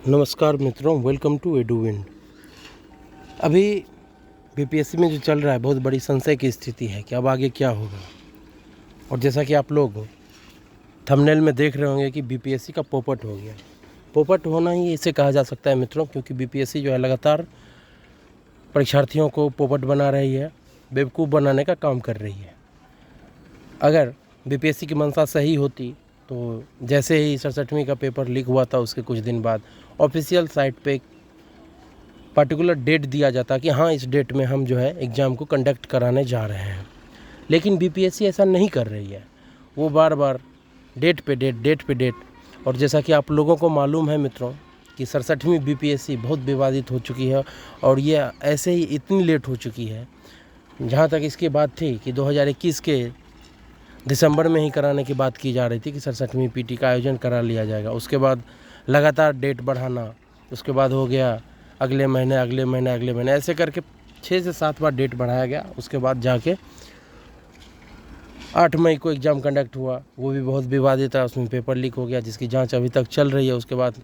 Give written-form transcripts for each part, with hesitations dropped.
नमस्कार मित्रों, welcome to एडुविंड। अभी बीपीएससी में जो चल रहा है बहुत बड़ी संशय की स्थिति है कि अब आगे क्या होगा। और जैसा कि आप लोग थंबनेल में देख रहे होंगे कि बीपीएससी का पोपट हो गया। पोपट होना ही इसे कहा जा सकता है मित्रों, क्योंकि बीपीएससी जो है लगातार परीक्षार्थियों को पोपट बना रही है, बेवकूफ़ बनाने का काम कर रही है। अगर बीपीएससी की मंशा सही होती तो जैसे ही 67वीं का पेपर लीक हुआ था उसके कुछ दिन बाद ऑफिशियल साइट पे एक पर्टिकुलर डेट दिया जाता कि हाँ इस डेट में हम जो है एग्ज़ाम को कंडक्ट कराने जा रहे हैं। लेकिन बीपीएससी ऐसा नहीं कर रही है, वो बार बार डेट पे डेट। और जैसा कि आप लोगों को मालूम है मित्रों कि 67वीं बीपीएससी बहुत विवादित हो चुकी है और ये ऐसे ही इतनी लेट हो चुकी है, जहाँ तक इसकी बात थी कि 2021 के दिसंबर में ही कराने की बात की जा रही थी कि 67वीं पीटी का आयोजन करा लिया जाएगा। उसके बाद लगातार डेट बढ़ाना, उसके बाद हो गया अगले महीने ऐसे करके 6 से 7 बार डेट बढ़ाया गया। उसके बाद जाके 8 मई को एग्ज़ाम कंडक्ट हुआ, वो भी बहुत विवादित था, उसमें पेपर लीक हो गया जिसकी जांच अभी तक चल रही है। उसके बाद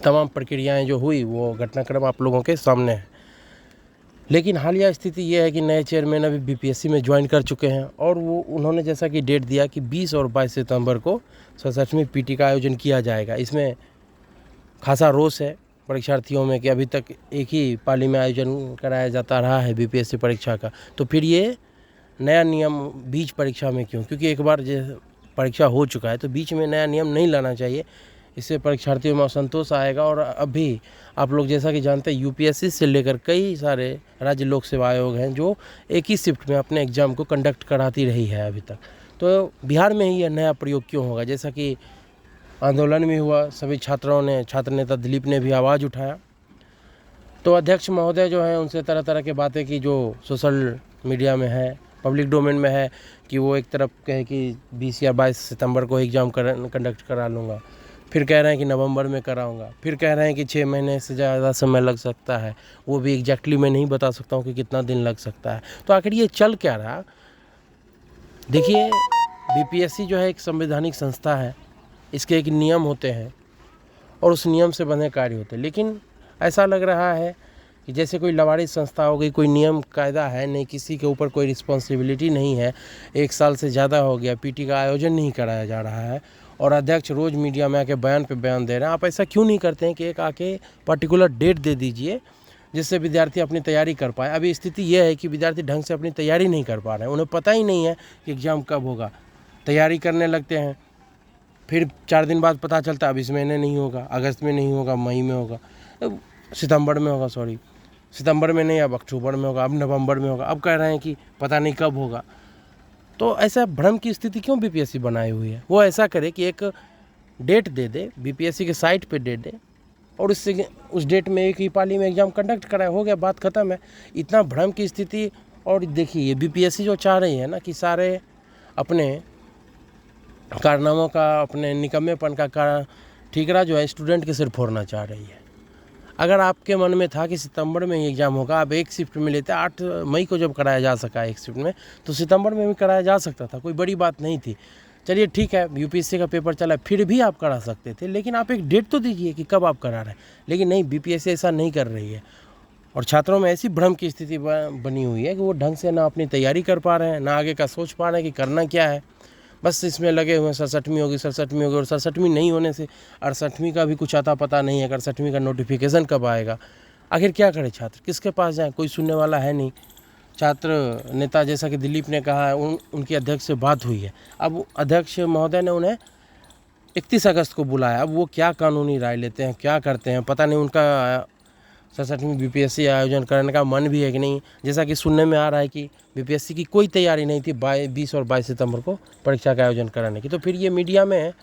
तमाम प्रक्रियाएं जो हुई वो घटनाक्रम आप लोगों के सामने है। लेकिन हालिया स्थिति ये है कि नए चेयरमैन अभी बीपीएससी में ज्वाइन कर चुके हैं और वो उन्होंने जैसा कि डेट दिया कि 20 और 22 सितंबर को 67वीं पीटी का आयोजन किया जाएगा। इसमें खासा रोष है परीक्षार्थियों में कि अभी तक एक ही पाली में आयोजन कराया जाता रहा है बीपीएससी परीक्षा का, तो फिर ये नया नियम बीच परीक्षा में क्यों? क्योंकि एक बार जो परीक्षा हो चुका है तो बीच में नया नियम नहीं लाना चाहिए, इससे परीक्षार्थियों में असंतोष आएगा। और अभी आप लोग जैसा कि जानते हैं यूपीएससी से लेकर कई सारे राज्य लोक सेवा आयोग हैं जो एक ही शिफ्ट में अपने एग्ज़ाम को कंडक्ट कराती रही है अभी तक। तो बिहार में ही यह नया प्रयोग क्यों होगा? जैसा कि आंदोलन भी हुआ, सभी छात्रों ने, छात्र नेता दिलीप ने भी आवाज़ उठाया, तो अध्यक्ष महोदय जो हैं उनसे तरह तरह की बातें की जो सोशल मीडिया में है, पब्लिक डोमेन में है, कि वो एक तरफ कहे कि 20 या 22 सितंबर को एग्ज़ाम कंडक्ट करा लूँगा, फिर कह रहे हैं कि नवंबर में कराऊंगा, फिर कह रहे हैं कि 6 महीने से ज़्यादा समय लग सकता है, वो भी एग्जैक्टली मैं नहीं बता सकता हूँ कि कितना दिन लग सकता है। तो आखिर ये चल क्या रहा? देखिए, बीपीएससी जो है एक संवैधानिक संस्था है, इसके एक नियम होते हैं और उस नियम से बंधे कार्य होते हैं। लेकिन ऐसा लग रहा है कि जैसे कोई लवारिस संस्था हो गई, कोई नियम कायदा है नहीं, किसी के ऊपर कोई रिस्पॉन्सिबिलिटी नहीं है, 1 साल से ज़्यादा हो गया पीटी का आयोजन नहीं कराया जा रहा है और अध्यक्ष रोज़ मीडिया में आके बयान पे बयान दे रहे हैं। आप ऐसा क्यों नहीं करते हैं कि एक आके पर्टिकुलर डेट दे दीजिए जिससे विद्यार्थी अपनी तैयारी कर पाए? अभी स्थिति यह है कि विद्यार्थी ढंग से अपनी तैयारी नहीं कर पा रहे हैं, उन्हें पता ही नहीं है कि एग्ज़ाम कब होगा। तैयारी करने लगते हैं, फिर 4 दिन बाद पता चलता अब इस महीने नहीं होगा, अगस्त में नहीं होगा, मई में होगा, सितंबर में नहीं, अब अक्टूबर में होगा, अब नवंबर में होगा, अब कह रहे हैं कि पता नहीं कब होगा। तो ऐसा भ्रम की स्थिति क्यों बीपीएससी बनाई हुई है? वो ऐसा करे कि एक डेट दे दे, बीपीएससी के साइट पे डेट दे और उससे उस डेट में एक ही पाली में एग्ज़ाम कंडक्ट कराए, हो गया, बात ख़त्म है। इतना भ्रम की स्थिति। और देखिए ये बीपीएससी जो चाह रही है ना कि सारे अपने कारनामों का, अपने निकम्मेपन का ठीकरा जो है स्टूडेंट के सिर फोड़ना चाह रही है। अगर आपके मन में था कि सितंबर में ही एग्ज़ाम होगा, आप एक शिफ्ट में लेते, 8 मई को जब कराया जा सका एक शिफ्ट में, तो सितंबर में भी कराया जा सकता था, कोई बड़ी बात नहीं थी। चलिए ठीक है, यूपीएससी का पेपर चला, फिर भी आप करा सकते थे, लेकिन आप एक डेट तो दीजिए कि कब आप करा रहे हैं। लेकिन नहीं, बीपीएससी ऐसा नहीं कर रही है और छात्रों में ऐसी भ्रम की स्थिति बनी हुई है कि वो ढंग से ना अपनी तैयारी कर पा रहे हैं, ना आगे का सोच पा रहे हैं कि करना क्या है। बस इसमें लगे हुए हैं 67वीं होगी और 67वीं नहीं होने से 68वीं का भी कुछ आता पता नहीं है, 68वीं का नोटिफिकेशन कब आएगा। आखिर क्या करे छात्र, किसके पास जाएं? कोई सुनने वाला है नहीं। छात्र नेता जैसा कि दिलीप ने कहा है, उनकी अध्यक्ष से बात हुई है। अब अध्यक्ष महोदय ने उन्हें 31 अगस्त को बुलाया। अब वो क्या कानूनी राय लेते हैं, क्या करते हैं, पता नहीं। उनका 67वीं बीपीएससी आयोजन करने का मन भी है कि नहीं। जैसा कि सुनने में आ रहा है कि बीपीएससी की कोई तैयारी नहीं थी 20 और 22 सितंबर को परीक्षा का आयोजन कराने की, तो फिर ये मीडिया में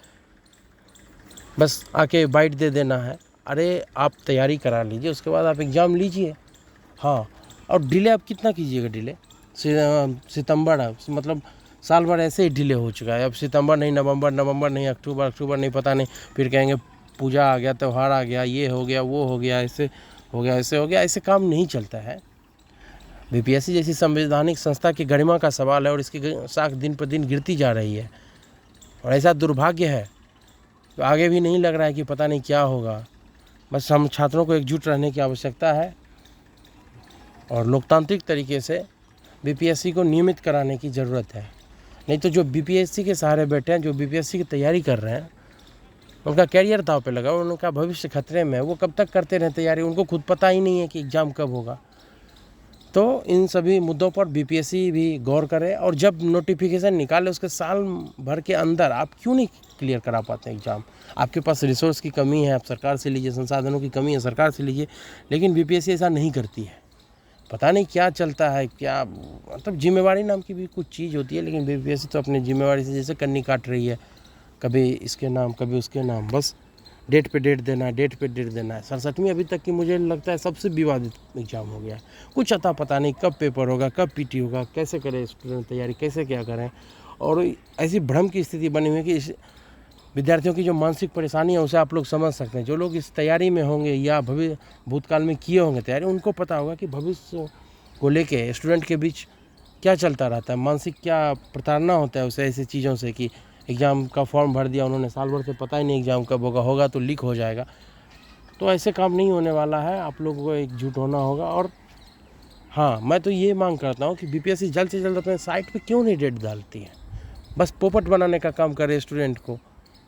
बस आके बाइट दे देना है। अरे आप तैयारी करा लीजिए, उसके बाद आप एग्ज़ाम लीजिए। हाँ, और डिले आप कितना कीजिएगा? डिले सितंबर, मतलब साल भर ऐसे ही डिले हो चुका है। अब सितंबर नहीं, नवंबर नहीं, अक्टूबर नहीं, पता नहीं। फिर कहेंगे पूजा आ गया, त्यौहार आ गया, ये हो गया, वो हो गया, ऐसे हो गया, ऐसे हो गया। ऐसे काम नहीं चलता है। बीपीएससी जैसी संवैधानिक संस्था की गरिमा का सवाल है और इसकी साख दिन पर दिन गिरती जा रही है और ऐसा दुर्भाग्य है तो आगे भी नहीं लग रहा है कि पता नहीं क्या होगा। बस हम छात्रों को एकजुट रहने की आवश्यकता है और लोकतांत्रिक तरीके से बीपीएससी को नियमित कराने की ज़रूरत है। नहीं तो जो बीपीएससी के सहारे बैठे हैं, जो बीपीएससी की तैयारी कर रहे हैं, उनका कैरियर दांव पे लगा, उनका भविष्य खतरे में है। वो कब तक करते रहें तैयारी, उनको खुद पता ही नहीं है कि एग्ज़ाम कब होगा। तो इन सभी मुद्दों पर बीपीएससी भी गौर करे और जब नोटिफिकेशन निकाले उसके साल भर के अंदर आप क्यों नहीं क्लियर करा पाते एग्ज़ाम। आपके पास रिसोर्स की कमी है, आप सरकार से लीजिए, संसाधनों की कमी है, सरकार से लीजिए, लेकिन बीपीएससी ऐसा नहीं करती है। पता नहीं क्या चलता है, क्या मतलब जिम्मेवारी नाम की भी कुछ चीज़ होती है, लेकिन बीपीएससी तो अपनी जिम्मेवारी से जैसे कन्नी काट रही है, कभी इसके नाम कभी उसके नाम, बस डेट पे डेट देना है, डेट पे डेट देना है। 67वीं अभी तक की मुझे लगता है सबसे विवादित एग्ज़ाम हो गया है। कुछ अता पता नहीं कब पेपर होगा, कब पीटी होगा, कैसे करें स्टूडेंट तैयारी, कैसे क्या करें। और ऐसी भ्रम की स्थिति बनी हुई है कि इस विद्यार्थियों की जो मानसिक परेशानी है उसे आप लोग समझ सकते हैं। जो लोग इस तैयारी में होंगे या भूतकाल में किए होंगे तैयारी, उनको पता होगा कि भविष्य को लेके स्टूडेंट के बीच क्या चलता रहता है, मानसिक क्या प्रताड़ना होता है उसे ऐसी चीज़ों से कि एग्ज़ाम का फॉर्म भर दिया उन्होंने, साल भर से पता ही नहीं एग्ज़ाम कब होगा तो लीक हो जाएगा। तो ऐसे काम नहीं होने वाला है, आप लोगों को एकजुट होना होगा। और हाँ, मैं तो ये मांग करता हूँ कि बीपीएससी जल्द से जल्द अपने साइट पे क्यों नहीं डेट डालती है। बस पोपट बनाने का काम करे, स्टूडेंट को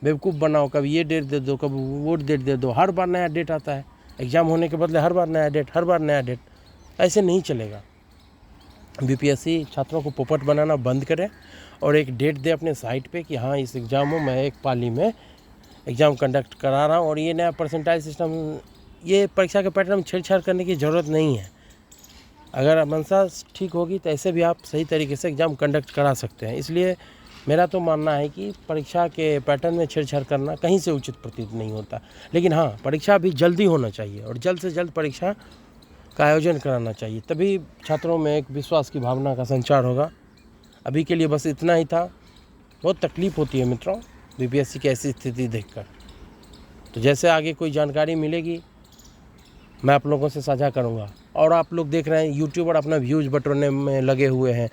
बेवकूफ़ बनाओ, कभी ये डेट दे दो, कभी वो डेट दे दो, हर बार नया डेट आता है। एग्ज़ाम होने के बदले हर बार नया डेट, हर बार नया डेट, ऐसे नहीं चलेगा। बीपीएससी छात्रों को पोपट बनाना बंद करे और एक डेट दे अपने साइट पे कि हाँ इस एग्ज़ाम में मैं एक पाली में एग्ज़ाम कंडक्ट करा रहा हूँ। और ये नया परसेंटाइल सिस्टम, ये परीक्षा के पैटर्न में छेड़छाड़ करने की ज़रूरत नहीं है। अगर मंशा ठीक होगी तो ऐसे भी आप सही तरीके से एग्ज़ाम कंडक्ट करा सकते हैं। इसलिए मेरा तो मानना है कि परीक्षा के पैटर्न में छेड़छाड़ करना कहीं से उचित प्रतीत नहीं होता। लेकिन हाँ, परीक्षा भी जल्दी होना चाहिए और जल्द से जल्द परीक्षा का आयोजन कराना चाहिए, तभी छात्रों में एक विश्वास की भावना का संचार होगा। अभी के लिए बस इतना ही था। बहुत तकलीफ़ होती है मित्रों बीपीएससी की ऐसी स्थिति देखकर। तो जैसे आगे कोई जानकारी मिलेगी मैं आप लोगों से साझा करूंगा। और आप लोग देख रहे हैं यूट्यूबर अपना व्यूज़ बटोरने में लगे हुए हैं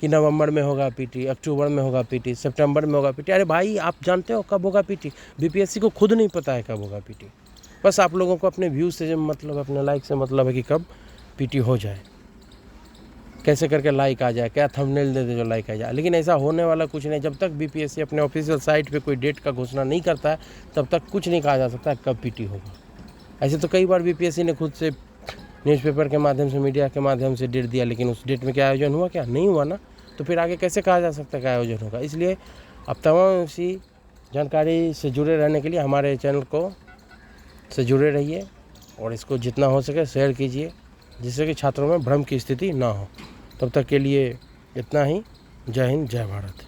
कि नवंबर में होगा पीटी, अक्टूबर में होगा पीटी, सितंबर में होगा पीटी। अरे भाई, आप जानते हो कब होगा पीटी? बीपीएससी को खुद नहीं पता है कब होगा पीटी। बस आप लोगों को अपने व्यूज़ से मतलब, अपने लाइक से मतलब है कि कब पीटी हो जाए, कैसे करके लाइक आ जाए, क्या थंबनेल दे दे जो लाइक आ जाए। लेकिन ऐसा होने वाला कुछ नहीं। जब तक बीपीएससी अपने ऑफिशियल साइट पे कोई डेट का घोषणा नहीं करता है तब तक कुछ नहीं कहा जा सकता कब पीटी होगा। ऐसे तो कई बार बीपीएससी ने खुद से न्यूज़पेपर के माध्यम से, मीडिया के माध्यम से डेट दिया, लेकिन उस डेट में क्या आयोजन हुआ? क्या नहीं हुआ ना। तो फिर आगे कैसे कहा जा सकता है क्या आयोजन होगा? इसलिए अब तमाम इसी जानकारी से जुड़े रहने के लिए हमारे चैनल को से जुड़े रहिए और इसको जितना हो सके शेयर कीजिए, जिससे कि छात्रों में भ्रम की स्थिति ना हो। तब तक के लिए इतना ही। जय हिंद, जय भारत।